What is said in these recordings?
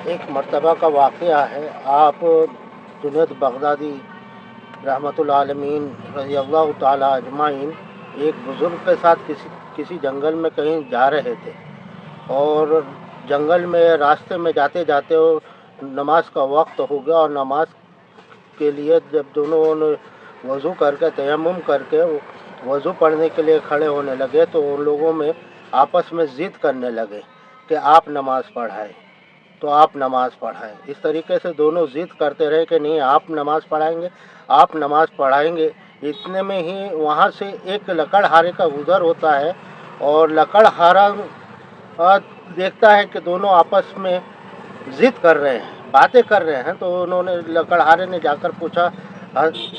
ایک مرتبہ کا واقعہ ہے۔ آپ جنید بغدادی رحمۃ اللہ عالمین رضی اللہ تعالیٰ اجمعین ایک بزرگ کے ساتھ کسی جنگل میں کہیں جا رہے تھے، اور جنگل میں راستے میں جاتے جاتے نماز کا وقت ہو گیا، اور نماز کے لیے جب دونوں نے وضو کر کے تیمم کر کے وضو پڑھنے کے لیے کھڑے ہونے لگے تو ان لوگوں میں آپس میں ضد کرنے لگے کہ آپ نماز پڑھائیں تو آپ نماز پڑھائیں۔ اس طریقے سے دونوں ضد کرتے رہے کہ نہیں آپ نماز پڑھائیں گے، آپ نماز پڑھائیں گے۔ اتنے میں ہی وہاں سے ایک لکڑہارے کا گزر ہوتا ہے، اور لکڑہارا دیکھتا ہے کہ دونوں آپس میں ضد کر رہے ہیں، باتیں کر رہے ہیں، تو انہوں نے لکڑہارے نے جا کر پوچھا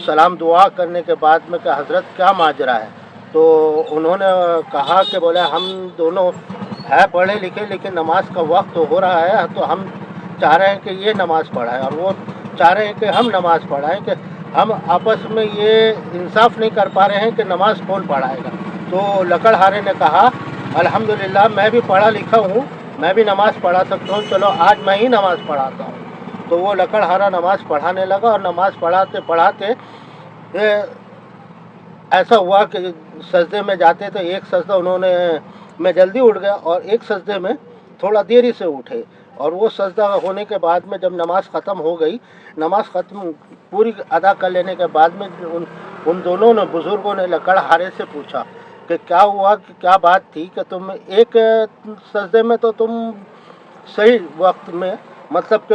سلام دعا کرنے کے بعد میں کہ حضرت کیا ماجرا ہے؟ تو انہوں نے کہا کہ بولے ہم دونوں ہے پڑھے لکھے لیکن نماز کا وقت ہو رہا ہے تو ہم چاہ رہے ہیں کہ یہ نماز پڑھائیں، اور وہ چاہ رہے ہیں کہ ہم نماز پڑھائیں، کہ ہم آپس میں یہ انصاف نہیں کر پا رہے ہیں کہ نماز کون پڑھائے گا۔ تو لکڑہارے نے کہا الحمدللہ میں بھی پڑھا لکھا ہوں، میں بھی نماز پڑھا سکتا ہوں، چلو آج میں ہی نماز پڑھاتا ہوں۔ تو وہ لکڑہارا نماز پڑھانے لگا، اور نماز پڑھاتے پڑھاتے ایسا ہوا کہ سجدے میں جاتے تو ایک سجدہ انہوں نے میں جلدی اٹھ گیا، اور ایک سجدے میں تھوڑا دیری سے اٹھے، اور وہ سجدہ ہونے کے بعد میں جب نماز ختم ہو گئی، نماز ختم پوری ادا کر لینے کے بعد میں ان دونوں نے بزرگوں نے لکڑہارے سے پوچھا کہ کیا ہوا، کہ کیا بات تھی کہ تم ایک سجدے میں تو تم صحیح وقت میں مطلب کہ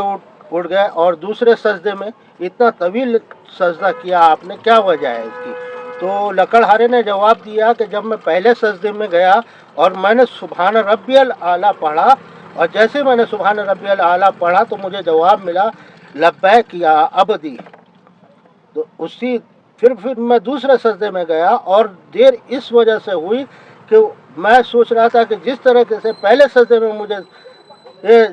اٹھ گئے، اور دوسرے سجدے میں اتنا طویل سجدہ کیا آپ نے، کیا وجہ ہے اس کی؟ تو لکڑہارے نے جواب دیا کہ جب میں پہلے سجدے میں گیا اور میں نے سبحان ربی الاعلیٰ پڑھا، اور جیسے میں نے سبحان ربی الاعلیٰ پڑھا تو مجھے جواب ملا لبیک یا عبدی۔ تو پھر میں دوسرے سجدے میں گیا، اور دیر اس وجہ سے ہوئی کہ میں سوچ رہا تھا کہ جس طرح سے پہلے سجدے میں مجھے یہ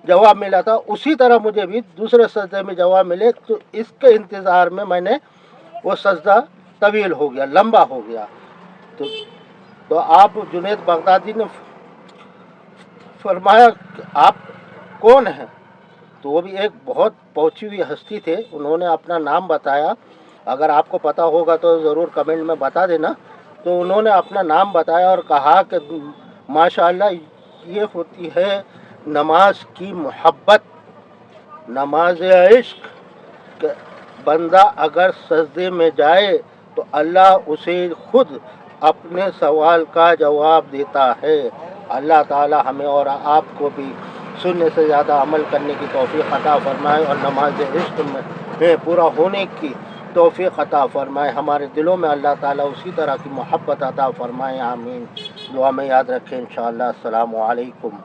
جواب ملا تھا اسی طرح مجھے بھی دوسرے سجدے میں جواب ملے، تو اس کے انتظار میں نے وہ سجدہ طویل ہو گیا، لمبا ہو گیا۔ تو آپ جنید بغدادی نے فرمایا کہ آپ کون ہیں؟ تو وہ بھی ایک بہت پہنچی ہوئی ہستی تھے، انہوں نے اپنا نام بتایا، اگر آپ کو پتہ ہوگا تو ضرور کمنٹ میں بتا دینا۔ تو انہوں نے اپنا نام بتایا اور کہا کہ ماشاءاللہ یہ ہوتی ہے نماز کی محبت، نماز عشق، کہ بندہ اگر سجدے میں جائے تو اللہ اسے خود اپنے سوال کا جواب دیتا ہے۔ اللہ تعالی ہمیں اور آپ کو بھی سننے سے زیادہ عمل کرنے کی توفیق عطا فرمائے، اور نماز عشق میں پورا ہونے کی توفیق عطا فرمائے، ہمارے دلوں میں اللہ تعالیٰ اسی طرح کی محبت عطا فرمائے، آمین۔ دعا میں یاد رکھیں انشاءاللہ۔ السلام علیکم۔